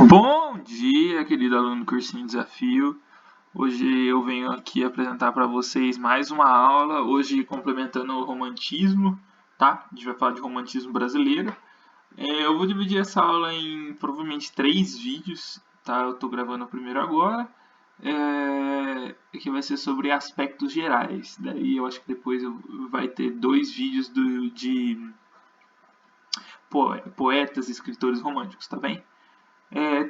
Bom dia, querido aluno do Cursinho Desafio. Hoje eu venho aqui apresentar para vocês mais uma aula, hoje complementando o romantismo, tá? A gente vai falar de romantismo brasileiro. Eu vou dividir essa aula em provavelmente 3 vídeos, tá? Eu estou gravando o primeiro agora, que vai ser sobre aspectos gerais. Daí eu acho que depois vai ter 2 vídeos de poetas e escritores românticos, tá bem?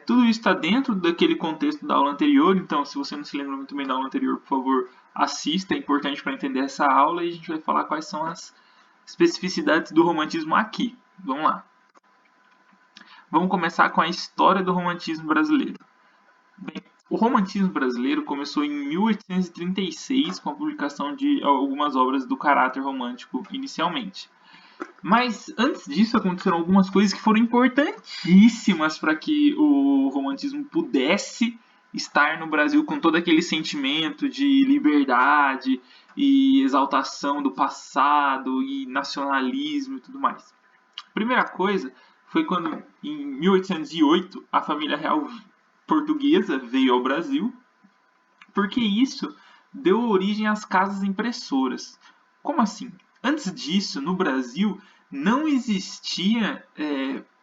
Tudo isso está dentro daquele contexto da aula anterior, então se você não se lembra muito bem da aula anterior, por favor, assista, é importante para entender essa aula e a gente vai falar quais são as especificidades do romantismo aqui. Vamos lá. Vamos começar com a história do romantismo brasileiro. Bem, o romantismo brasileiro começou em 1836 com a publicação de algumas obras do caráter romântico inicialmente. Mas antes disso aconteceram algumas coisas que foram importantíssimas para que o romantismo pudesse estar no Brasil com todo aquele sentimento de liberdade e exaltação do passado e nacionalismo e tudo mais. A primeira coisa foi quando, em 1808, a família real portuguesa veio ao Brasil, porque isso deu origem às casas impressoras. Como assim? Antes disso, no Brasil, não existia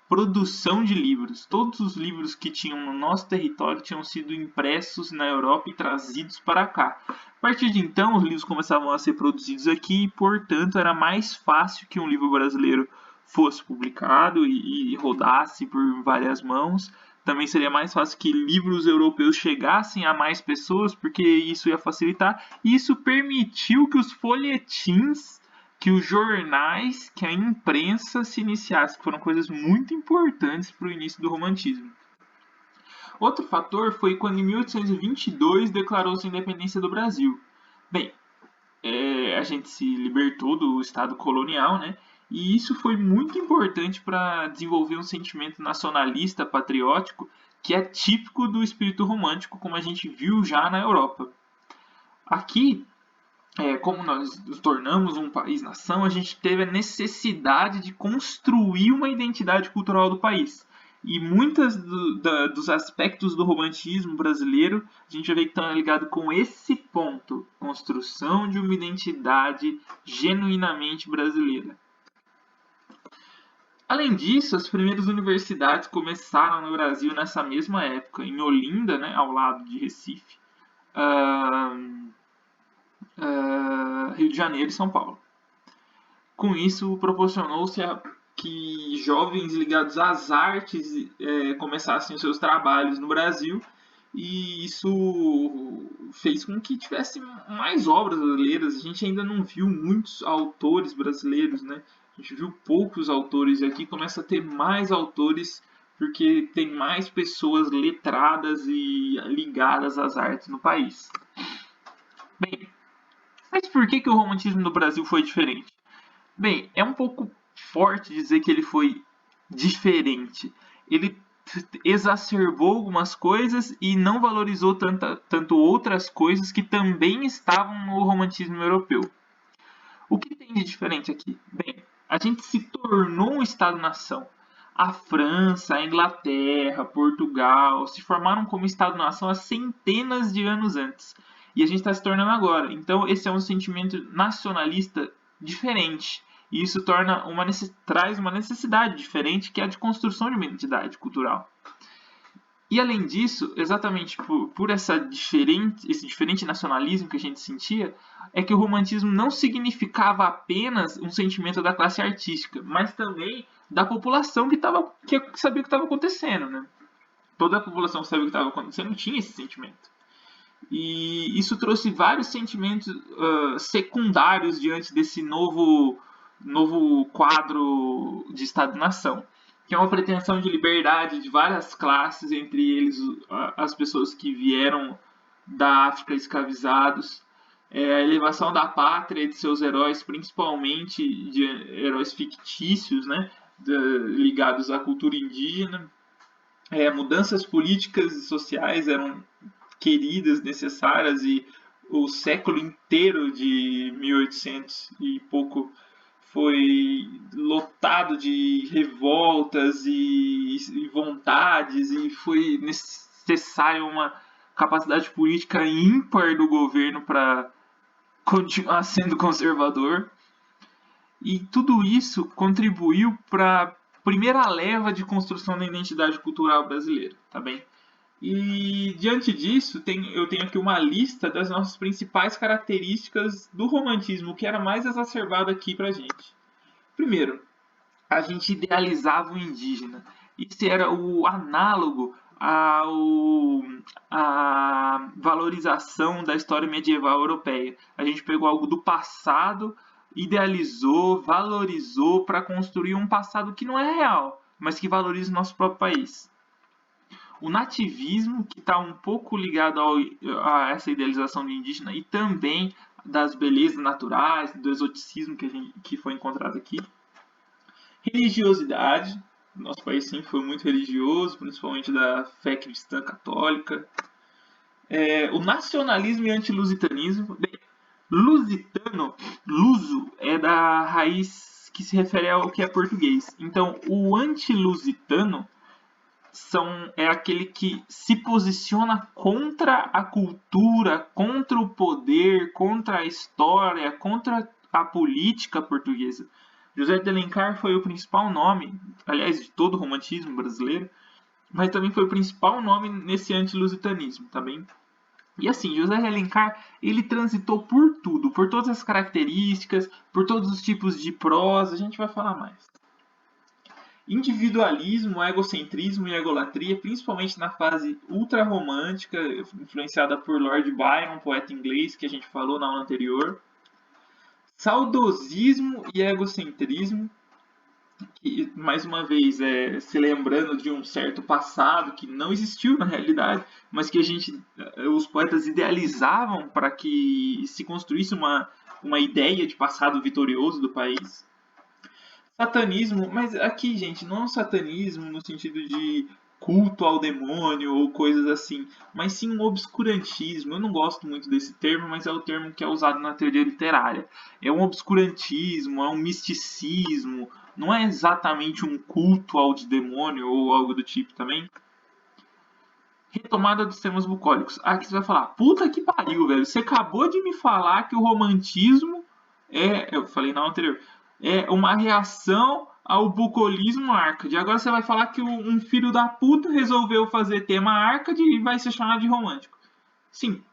produção de livros. Todos os livros que tinham no nosso território tinham sido impressos na Europa e trazidos para cá. A partir de então, os livros começavam a ser produzidos aqui e, portanto, era mais fácil que um livro brasileiro fosse publicado e rodasse por várias mãos. Também seria mais fácil que livros europeus chegassem a mais pessoas, porque isso ia facilitar. E isso permitiu que os folhetins, que os jornais, que a imprensa se iniciasse, que foram coisas muito importantes para o início do romantismo. Outro fator foi quando em 1822 declarou-se a independência do Brasil. Bem, a gente se libertou do Estado colonial, né? E isso foi muito importante para desenvolver um sentimento nacionalista, patriótico, que é típico do espírito romântico, como a gente viu já na Europa. Aqui, como nós nos tornamos um país-nação, a gente teve a necessidade de construir uma identidade cultural do país. E muitos dos aspectos do romantismo brasileiro, a gente já vê que estão ligados com esse ponto, construção de uma identidade genuinamente brasileira. Além disso, as primeiras universidades começaram no Brasil nessa mesma época, em Olinda, né, ao lado de Recife, Rio de Janeiro e São Paulo. Com isso, proporcionou-se que jovens ligados às artes começassem os seus trabalhos no Brasil, e isso fez com que tivesse mais obras brasileiras. A gente ainda não viu muitos autores brasileiros, né? A gente viu poucos autores, e aqui começa a ter mais autores porque tem mais pessoas letradas e ligadas às artes no país. Bem, mas por que o romantismo no Brasil foi diferente? Bem, é um pouco forte dizer que ele foi diferente. Ele exacerbou algumas coisas e não valorizou tanto outras coisas que também estavam no romantismo europeu. O que tem de diferente aqui? Bem, a gente se tornou um Estado-nação. A França, a Inglaterra, Portugal se formaram como Estado-nação há centenas de anos antes. E a gente está se tornando agora. Então, esse é um sentimento nacionalista diferente. E isso traz uma necessidade diferente, que é a de construção de uma identidade cultural. E além disso, exatamente por esse diferente nacionalismo que a gente sentia, é que o romantismo não significava apenas um sentimento da classe artística, mas também da população que sabia o que estava acontecendo. Né? Toda a população que sabia o que estava acontecendo tinha esse sentimento. E isso trouxe vários sentimentos secundários diante desse novo quadro de Estado-nação, que é uma pretensão de liberdade de várias classes, entre eles as pessoas que vieram da África escravizados, a elevação da pátria e de seus heróis, principalmente de heróis fictícios, né, ligados à cultura indígena. Mudanças políticas e sociais eram queridas, necessárias, e o século inteiro de 1800 e pouco foi estado de revoltas e vontades, e foi necessária uma capacidade política ímpar do governo para continuar sendo conservador. E tudo isso contribuiu para a primeira leva de construção da identidade cultural brasileira, tá bem? E diante disso, eu tenho aqui uma lista das nossas principais características do romantismo, que era mais exacerbado aqui pra gente. Primeiro, a gente idealizava o indígena. Isso era o análogo à valorização da história medieval europeia. A gente pegou algo do passado, idealizou, valorizou para construir um passado que não é real, mas que valoriza o nosso próprio país. O nativismo, que está um pouco ligado a essa idealização do indígena e também das belezas naturais, do exoticismo que foi encontrado aqui. Religiosidade, nosso país sempre foi muito religioso, principalmente da fé cristã católica. O nacionalismo e antilusitanismo. Bem, lusitano, luso, é da raiz que se refere ao que é português. Então, o antilusitano é aquele que se posiciona contra a cultura, contra o poder, contra a história, contra a política portuguesa. José de Alencar foi o principal nome, aliás, de todo o romantismo brasileiro, mas também foi o principal nome nesse antilusitanismo, tá bem? E assim, José de Alencar, ele transitou por tudo, por todas as características, por todos os tipos de prosa, a gente vai falar mais. Individualismo, egocentrismo e egolatria, principalmente na fase ultrarromântica, influenciada por Lord Byron, poeta inglês, que a gente falou na aula anterior. Saudosismo e egocentrismo, que, mais uma vez, se lembrando de um certo passado que não existiu na realidade, mas que os poetas idealizavam para que se construísse uma ideia de passado vitorioso do país. Satanismo, mas aqui, gente, não é um satanismo no sentido de culto ao demônio ou coisas assim, mas sim um obscurantismo. Eu não gosto muito desse termo, mas é o termo que é usado na teoria literária. É um obscurantismo, é um misticismo, não é exatamente um culto ao demônio ou algo do tipo também. Retomada dos temas bucólicos. Aqui você vai falar, puta que pariu, velho, você acabou de me falar que o romantismo eu falei na anterior, é uma reação ao bucolismo Arcade. Agora você vai falar que um filho da puta resolveu fazer tema Arcade e vai ser chamado de romântico. Sim,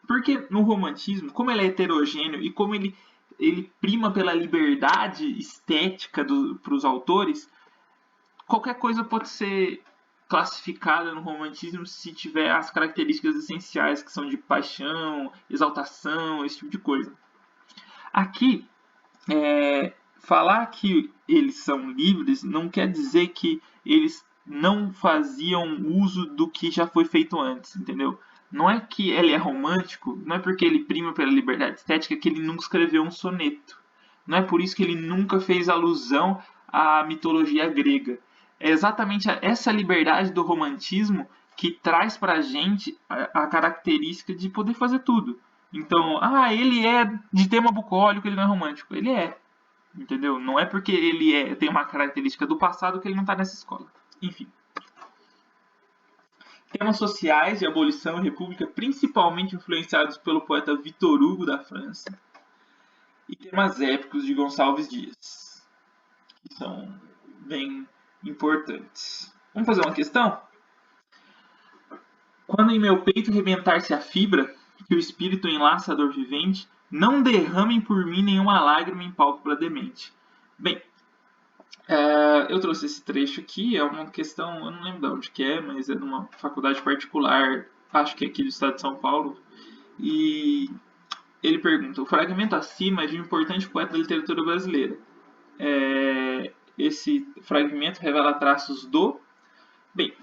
porque no romantismo, como ele é heterogêneo e como ele prima pela liberdade estética para os autores, qualquer coisa pode ser classificada no romantismo se tiver as características essenciais que são de paixão, exaltação, esse tipo de coisa. Aqui, falar que eles são livres não quer dizer que eles não faziam uso do que já foi feito antes, entendeu? Não é que ele é romântico, não é porque ele prima pela liberdade estética que ele nunca escreveu um soneto. Não é por isso que ele nunca fez alusão à mitologia grega. É exatamente essa liberdade do romantismo que traz pra gente a característica de poder fazer tudo. Então, ele é de tema bucólico, ele não é romântico. Ele é. Entendeu? Não é porque ele tem uma característica do passado que ele não está nessa escola. Enfim. Temas sociais de abolição e república, principalmente influenciados pelo poeta Victor Hugo da França. E temas épicos de Gonçalves Dias, que são bem importantes. Vamos fazer uma questão? Quando em meu peito rebentar-se a fibra, que o espírito enlaça a dor vivente, não derramem por mim nenhuma lágrima em pálpebra demente. Bem, eu trouxe esse trecho aqui, é uma questão, eu não lembro de onde que é, mas é de uma faculdade particular, acho que é aqui do estado de São Paulo, e ele pergunta, o fragmento acima é de um importante poeta da literatura brasileira. Esse fragmento revela traços do... Bem,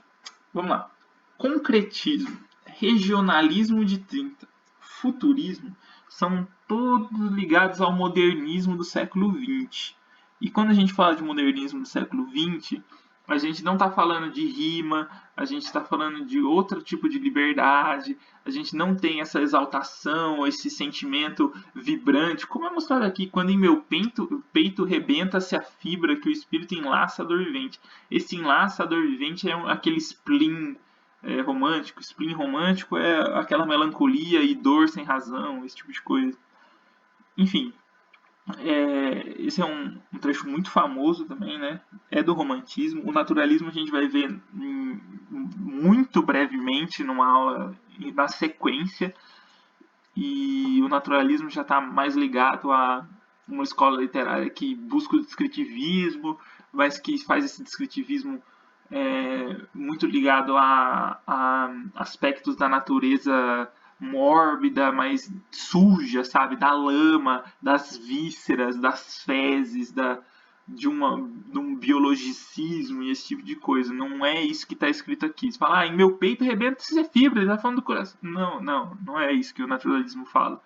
vamos lá. Concretismo, regionalismo de 30, futurismo, são todos ligados ao modernismo do século XX. E quando a gente fala de modernismo do século XX, a gente não está falando de rima, a gente está falando de outro tipo de liberdade, a gente não tem essa exaltação, esse sentimento vibrante, como é mostrado aqui, quando em meu peito rebenta-se a fibra que o espírito enlaça a dor vivente. Esse enlaça a dor vivente é aquele spleen romântico. Spleen romântico é aquela melancolia e dor sem razão, esse tipo de coisa. Enfim, esse é um trecho muito famoso também, né? É do romantismo. O naturalismo a gente vai ver muito brevemente numa aula na sequência. E o naturalismo já está mais ligado a uma escola literária que busca o descritivismo, mas que faz esse descritivismo muito ligado a aspectos da natureza mórbida, mas suja, sabe? Da lama, das vísceras, das fezes, de um biologicismo e esse tipo de coisa. Não é isso que está escrito aqui. Você fala, em meu peito rebenta-se a fibra, ele está falando do coração. Não é isso que o naturalismo fala.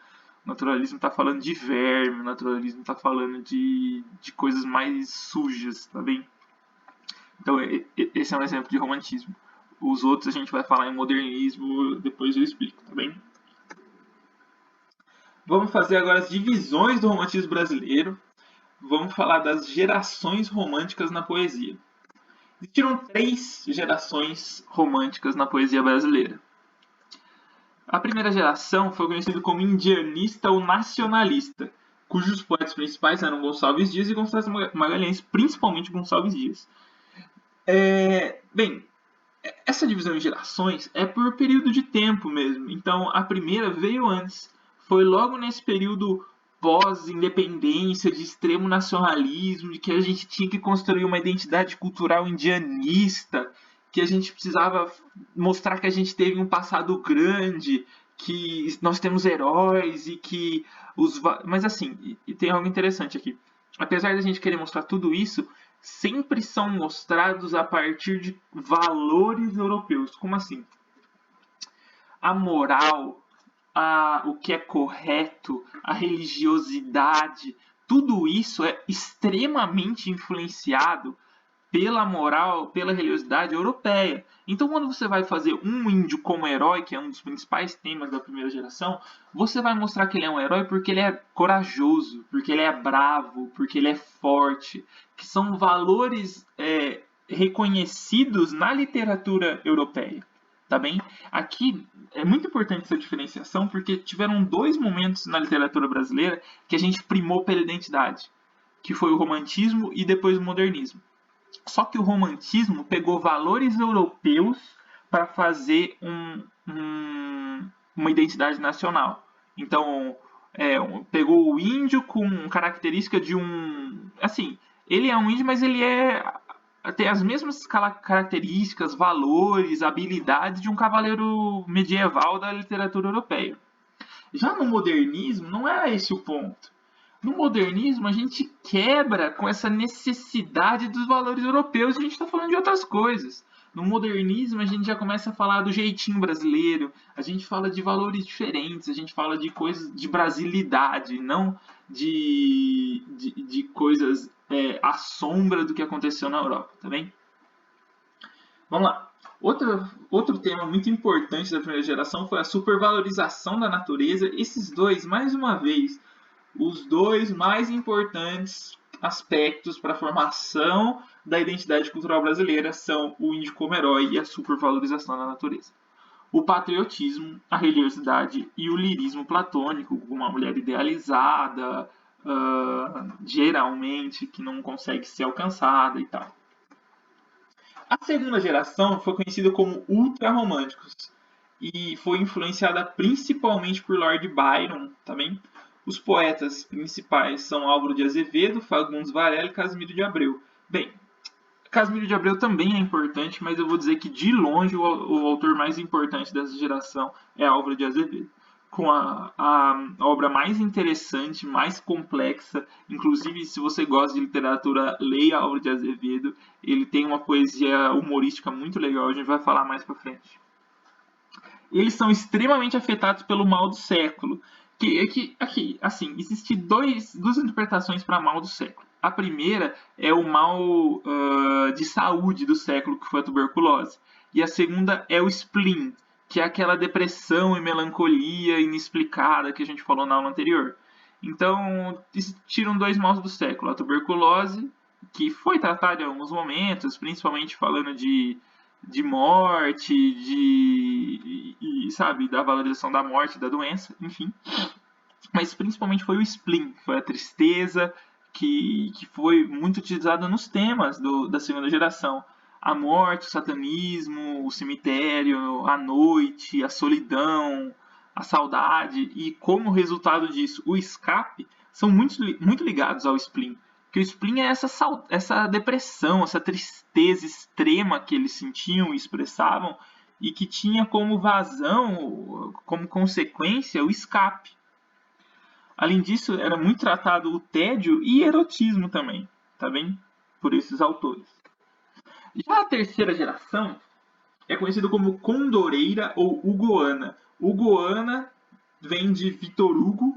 O naturalismo está falando de verme, o naturalismo está falando de coisas mais sujas, tá bem? Então, esse é um exemplo de romantismo. Os outros a gente vai falar em modernismo, depois eu explico, tá bem? Vamos fazer agora as divisões do romantismo brasileiro. Vamos falar das gerações românticas na poesia. Existiram 3 gerações românticas na poesia brasileira. A primeira geração foi conhecida como indianista ou nacionalista, cujos poetas principais eram Gonçalves Dias e Gonçalves Magalhães, principalmente Gonçalves Dias. Bem, essa divisão em gerações é por período de tempo mesmo. Então, a primeira veio antes. Foi logo nesse período pós-independência, de extremo nacionalismo, de que a gente tinha que construir uma identidade cultural indianista, que a gente precisava mostrar que a gente teve um passado grande, que nós temos heróis e que os... Mas assim, e tem algo interessante aqui. Apesar de a gente querer mostrar tudo isso, sempre são mostrados a partir de valores europeus. Como assim? A moral, o que é correto, a religiosidade, tudo isso é extremamente influenciado pela moral, pela religiosidade europeia. Então, quando você vai fazer um índio como herói, que é um dos principais temas da primeira geração, você vai mostrar que ele é um herói porque ele é corajoso, porque ele é bravo, porque ele é forte, que são valores reconhecidos na literatura europeia. Tá bem? Aqui é muito importante essa diferenciação porque tiveram 2 momentos na literatura brasileira que a gente primou pela identidade, que foi o romantismo e depois o modernismo. Só que o romantismo pegou valores europeus para fazer uma identidade nacional. Então, pegou o índio com característica de um... Assim, ele é um índio, mas ele tem as mesmas características, valores, habilidades de um cavaleiro medieval da literatura europeia. Já no modernismo, não era esse o ponto. No modernismo, a gente quebra com essa necessidade dos valores europeus e a gente está falando de outras coisas. No modernismo, a gente já começa a falar do jeitinho brasileiro, a gente fala de valores diferentes, a gente fala de coisas de brasilidade, não de coisas à sombra do que aconteceu na Europa, tá bem? Vamos lá. Outro tema muito importante da primeira geração foi a supervalorização da natureza. Esses dois, mais uma vez, os 2 mais importantes aspectos para a formação da identidade cultural brasileira são o índio como herói e a supervalorização da natureza. O patriotismo, a religiosidade e o lirismo platônico, com uma mulher idealizada, geralmente, que não consegue ser alcançada e tal. A segunda geração foi conhecida como ultrarromânticos e foi influenciada principalmente por Lord Byron, também. Os poetas principais são Álvaro de Azevedo, Fagundes Varela e Casimiro de Abreu. Bem, Casimiro de Abreu também é importante, mas eu vou dizer que de longe o autor mais importante dessa geração é Álvaro de Azevedo, com a obra mais interessante, mais complexa. Inclusive, se você gosta de literatura, leia Álvaro de Azevedo. Ele tem uma poesia humorística muito legal, a gente vai falar mais pra frente. Eles são extremamente afetados pelo mal do século. Aqui, assim, existem duas interpretações para mal do século. A primeira é o mal de saúde do século, que foi a tuberculose. E a segunda é o spleen, que é aquela depressão e melancolia inexplicada que a gente falou na aula anterior. Então, tiram 2 maus do século. A tuberculose, que foi tratada em alguns momentos, principalmente falando de morte, sabe, da valorização da morte, da doença, enfim. Mas principalmente foi o spleen, foi a tristeza, que foi muito utilizada nos temas da segunda geração. A morte, o satanismo, o cemitério, a noite, a solidão, a saudade, e como resultado disso, o escape, são muito ligados ao spleen. Porque o spleen é essa depressão, essa tristeza extrema que eles sentiam e expressavam, e que tinha como vazão, como consequência, o escape. Além disso, era muito tratado o tédio e erotismo também, tá bem? Por esses autores. Já a terceira geração é conhecida como condoreira ou hugoana. Hugoana vem de Victor Hugo,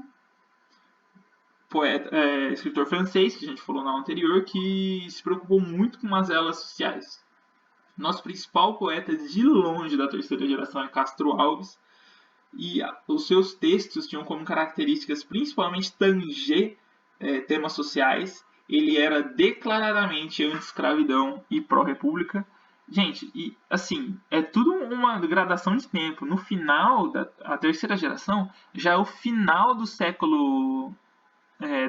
poeta, escritor francês, que a gente falou na anterior, que se preocupou muito com as elas sociais. Nosso principal poeta de longe da terceira geração é Castro Alves, e os seus textos tinham como características principalmente tanger temas sociais. Ele era declaradamente anti-escravidão e pró-república. Gente, e assim, é tudo uma gradação de tempo. No final da terceira geração, já é o final do século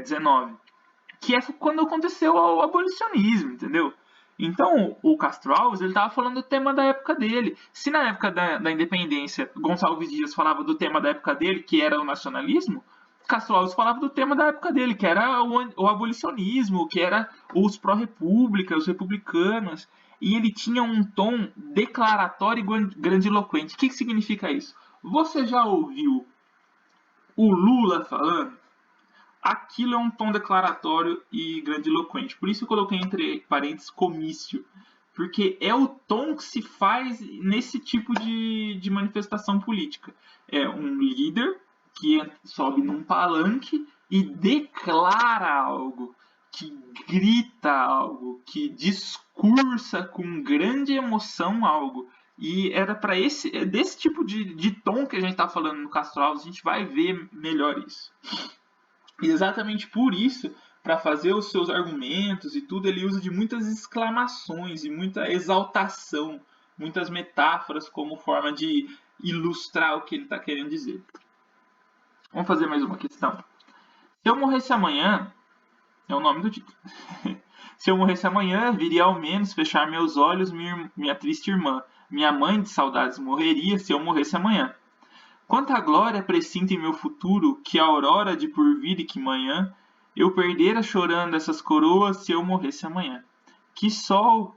XIX, que é quando aconteceu o abolicionismo, entendeu? Então, o Castro Alves estava falando do tema da época dele. Se na época da independência Gonçalves Dias falava do tema da época dele, que era o nacionalismo, Castro Alves falava do tema da época dele, que era o abolicionismo, que era os pró-república, os republicanos. E ele tinha um tom declaratório e grandiloquente. O que significa isso? Você já ouviu o Lula falando? Aquilo é um tom declaratório e grandiloquente. Por isso eu coloquei entre parênteses comício. Porque é o tom que se faz nesse tipo de manifestação política. É um líder que sobe num palanque e declara algo, que grita algo, que discursa com grande emoção algo. E era para desse tipo de tom que a gente está falando no Castro Alves, a gente vai ver melhor isso. E exatamente por isso, para fazer os seus argumentos e tudo, ele usa de muitas exclamações e muita exaltação, muitas metáforas como forma de ilustrar o que ele está querendo dizer. Vamos fazer mais uma questão. Se eu morresse amanhã, é o nome do título. Se eu morresse amanhã, viria ao menos fechar meus olhos minha triste irmã. Minha mãe de saudades morreria se eu morresse amanhã. Quanta glória presinto em meu futuro, que aurora de porvir e que manhã, eu perdera chorando essas coroas se eu morresse amanhã. Que sol,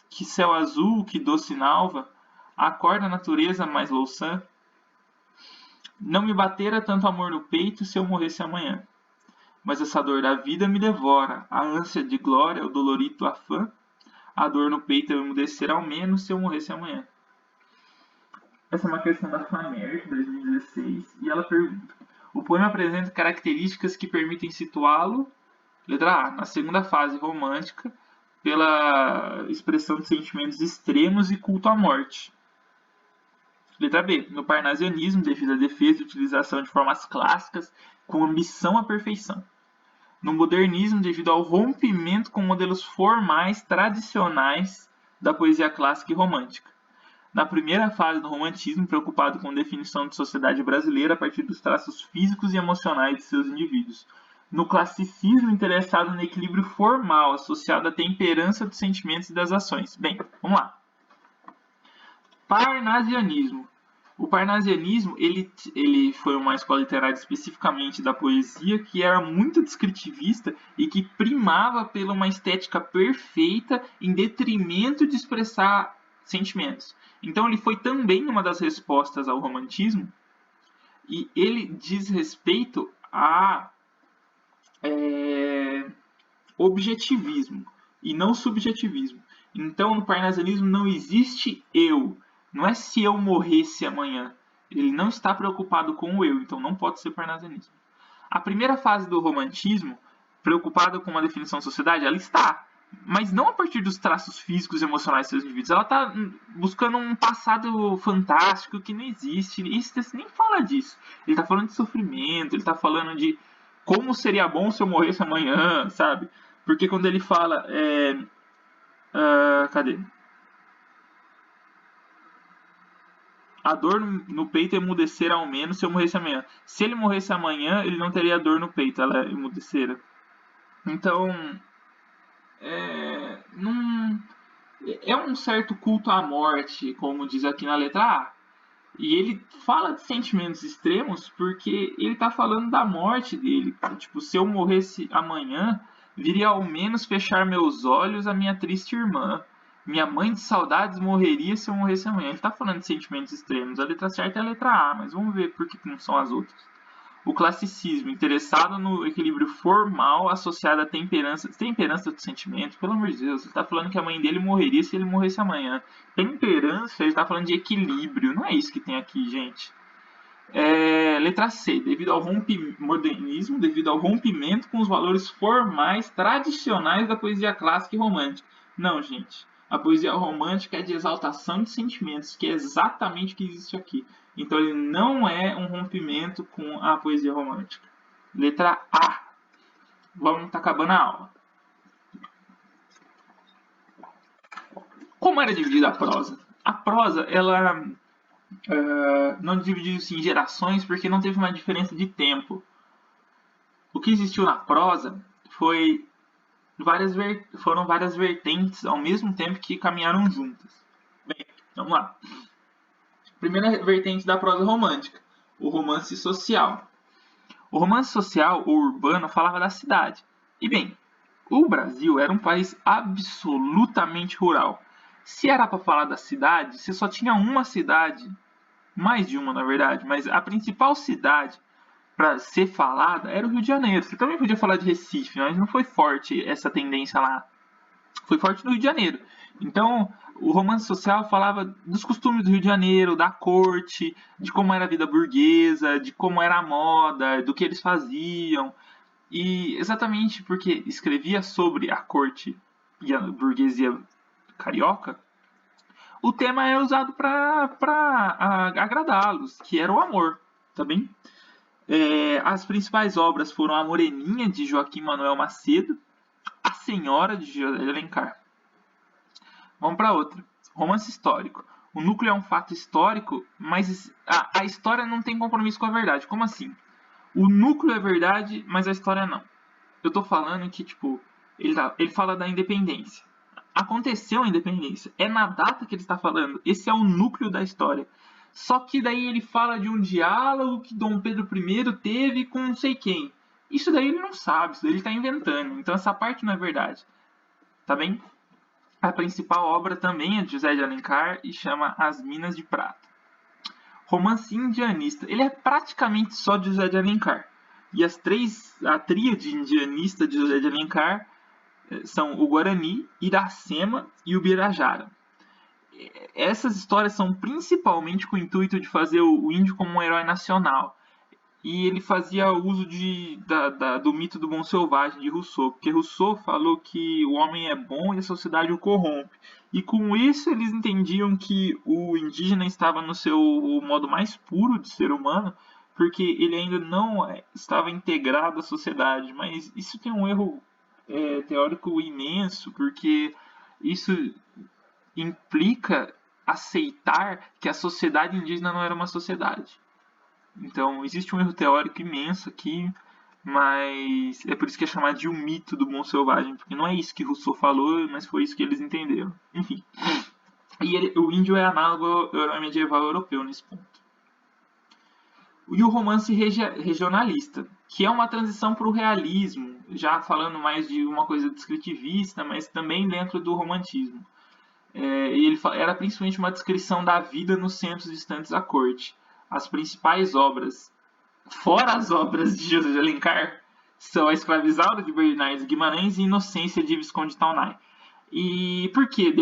que céu azul, que doce nalva, acorda a natureza mais louçã. Não me batera tanto amor no peito se eu morresse amanhã. Mas essa dor da vida me devora, a ânsia de glória, o dolorido afã. A dor no peito eu emudecer ao menos se eu morresse amanhã. Essa é uma questão da Flamer, de 2016, e ela pergunta: o poema apresenta características que permitem situá-lo, letra A, na segunda fase romântica, pela expressão de sentimentos extremos e culto à morte. Letra B, no parnasianismo, devido à defesa e utilização de formas clássicas com ambição à perfeição. No modernismo, devido ao rompimento com modelos formais tradicionais da poesia clássica e romântica. Na primeira fase do romantismo, preocupado com a definição de sociedade brasileira a partir dos traços físicos e emocionais de seus indivíduos. No classicismo, interessado no equilíbrio formal, associado à temperança dos sentimentos e das ações. Bem, vamos lá. Parnasianismo. O parnasianismo ele foi uma escola literária especificamente da poesia que era muito descritivista e que primava pela uma estética perfeita em detrimento de expressar sentimentos. Então ele foi também uma das respostas ao romantismo e ele diz respeito a objetivismo e não subjetivismo. Então no parnasianismo não existe eu, não é se eu morresse amanhã. Ele não está preocupado com o eu, então não pode ser parnasianismo. A primeira fase do romantismo preocupada com uma definição de sociedade? Ela está. Mas não a partir dos traços físicos e emocionais dos seus indivíduos. Ela está buscando um passado fantástico que não existe. E esse texto nem fala disso. Ele está falando de sofrimento, ele está falando de como seria bom se eu morresse amanhã, sabe? Porque quando ele fala... cadê? A dor no peito emudecer ao menos se eu morresse amanhã. Se ele morresse amanhã, ele não teria dor no peito, ela emudecera. Então, é um certo culto à morte, como diz aqui na letra A. E ele fala de sentimentos extremos porque ele está falando da morte dele. Tipo, se eu morresse amanhã, viria ao menos fechar meus olhos a minha triste irmã. Minha mãe de saudades morreria se eu morresse amanhã. Ele está falando de sentimentos extremos. A letra certa é a letra A, mas vamos ver por que não são as outras. O classicismo, interessado no equilíbrio formal associado à temperança do sentimento, pelo amor de Deus, ele está falando que a mãe dele morreria se ele morresse amanhã. Temperança, ele está falando de equilíbrio, não é isso que tem aqui, gente. Letra C, devido ao modernismo, devido ao rompimento com os valores formais tradicionais da poesia clássica e romântica. Não, gente. A poesia romântica é de exaltação de sentimentos, que é exatamente o que existe aqui. Então ele não é um rompimento com a poesia romântica. Letra A. Vamos, tá acabando a aula. Como era dividida a prosa? A prosa, ela não dividiu-se em gerações porque não teve uma diferença de tempo. O que existiu na prosa foram várias vertentes ao mesmo tempo que caminharam juntas. Bem, vamos lá. Primeira vertente da prosa romântica, o romance social. O romance social ou urbano falava da cidade. E bem, o Brasil era um país absolutamente rural. Se era para falar da cidade, você só tinha uma cidade, mais de uma na verdade, mas a principal cidade para ser falada era o Rio de Janeiro. Você também podia falar de Recife, mas não foi forte essa tendência lá. Foi forte no Rio de Janeiro. Então, o romance social falava dos costumes do Rio de Janeiro, da corte, de como era a vida burguesa, de como era a moda, do que eles faziam. E exatamente porque escrevia sobre a corte e a burguesia carioca, o tema é usado para agradá-los, que era o amor, tá bem? As principais obras foram A Moreninha, de Joaquim Manuel Macedo, A Senhora, de José de Alencar. Vamos para outra. Romance histórico. O núcleo é um fato histórico, mas a história não tem compromisso com a verdade. Como assim? O núcleo é verdade, mas a história não. Eu tô falando que, tipo, ele fala da independência. Aconteceu a independência. É na data que ele está falando. Esse é o núcleo da história. Só que daí ele fala de um diálogo que Dom Pedro I teve com não sei quem. Isso daí ele não sabe, isso daí ele está inventando. Então essa parte não é verdade. Tá bem? A principal obra também é de José de Alencar e chama As Minas de Prata. Romance indianista. Ele é praticamente só de José de Alencar. E a tríade indianista de José de Alencar são o Guarani, Iracema e o Birajara. Essas histórias são principalmente com o intuito de fazer o índio como um herói nacional. E ele fazia uso do mito do bom selvagem de Rousseau, porque Rousseau falou que o homem é bom e a sociedade o corrompe. E com isso eles entendiam que o indígena estava no seu modo mais puro de ser humano, porque ele ainda não estava integrado à sociedade. Mas isso tem um erro teórico imenso, porque isso implica aceitar que a sociedade indígena não era uma sociedade. Então, existe um erro teórico imenso aqui, mas é por isso que é chamado de um mito do bom selvagem, porque não é isso que Rousseau falou, mas foi isso que eles entenderam. Enfim. E o índio é análogo ao herói medieval europeu nesse ponto. E o romance regionalista, que é uma transição para o realismo, já falando mais de uma coisa descritivista, mas também dentro do romantismo. Ele era principalmente uma descrição da vida nos centros distantes da corte. As principais obras, fora as obras de José de Alencar, são A Escravizaura de Bernardes Guimarães e Inocência de Visconde Taunay. E por que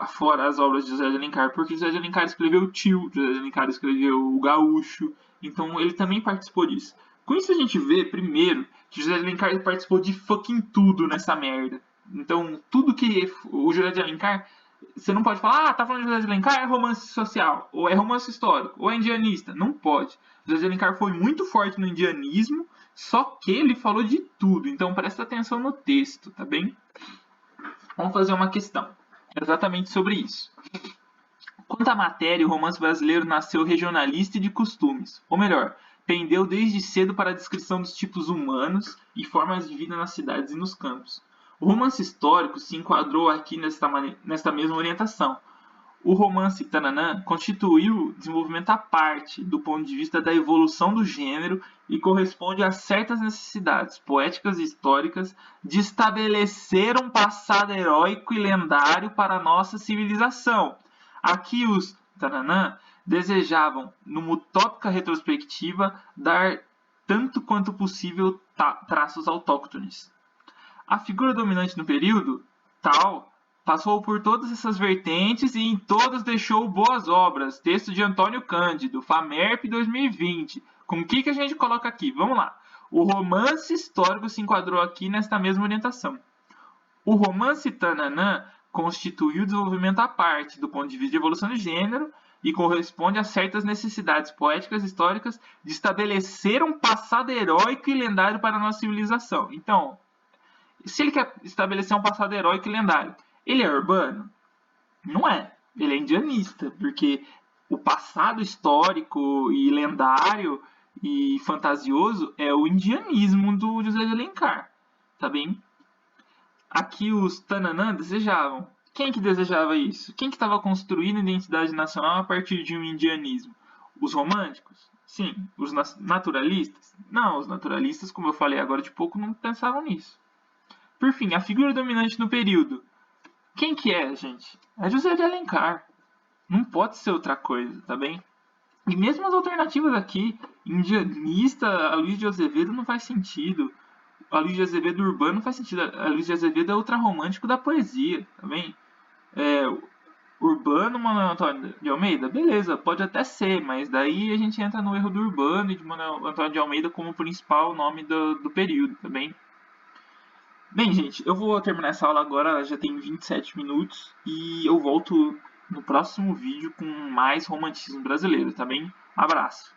fora as obras de José de Alencar? Porque José de Alencar escreveu o Tio, José de Alencar escreveu o Gaúcho, então ele também participou disso. Com isso a gente vê, primeiro, que José de Alencar participou de fucking tudo nessa merda. Então, tudo que o José de Alencar, você não pode falar, tá falando de José de Alencar, é romance social, ou é romance histórico, ou é indianista. Não pode. José de Alencar foi muito forte no indianismo, só que ele falou de tudo. Então, presta atenção no texto, tá bem? Vamos fazer uma questão exatamente sobre isso. Quanto à matéria, o romance brasileiro nasceu regionalista e de costumes, ou melhor, pendeu desde cedo para a descrição dos tipos humanos e formas de vida nas cidades e nos campos. O romance histórico se enquadrou aqui nesta mesma orientação. O romance Tananã constituiu desenvolvimento à parte do ponto de vista da evolução do gênero e corresponde a certas necessidades poéticas e históricas de estabelecer um passado heróico e lendário para a nossa civilização. Aqui os Tananã desejavam, numa utópica retrospectiva, dar tanto quanto possível traços autóctones. A figura dominante no período, tal, passou por todas essas vertentes e em todas deixou boas obras. Texto de Antônio Cândido, FAMERP 2020. Com o que a gente coloca aqui? Vamos lá. O romance histórico se enquadrou aqui nesta mesma orientação. O romance Tananã constituiu desenvolvimento à parte do ponto de vista de evolução do gênero e corresponde a certas necessidades poéticas e históricas de estabelecer um passado heróico e lendário para a nossa civilização. Então, se ele quer estabelecer um passado heróico e lendário, ele é urbano? Não é. Ele é indianista, porque o passado histórico e lendário e fantasioso é o indianismo do José de Alencar, tá bem? Aqui os Tananã desejavam. Quem que desejava isso? Quem que estava construindo a identidade nacional a partir de um indianismo? Os românticos? Sim. Os naturalistas? Não, os naturalistas, como eu falei agora de pouco, não pensavam nisso. Por fim, a figura dominante no período. Quem que é, gente? É José de Alencar. Não pode ser outra coisa, tá bem? E mesmo as alternativas aqui, indianista, a Luiz de Azevedo não faz sentido. A Luiz de Azevedo urbano não faz sentido. A Luiz de Azevedo é ultrarromântico da poesia, tá bem? Urbano, Manuel Antônio de Almeida, beleza, pode até ser, mas daí a gente entra no erro do Urbano e de Manuel Antônio de Almeida como principal nome do período, tá bem? Bem, gente, eu vou terminar essa aula agora, já tem 27 minutos, e eu volto no próximo vídeo com mais romantismo brasileiro, tá bem? Abraço!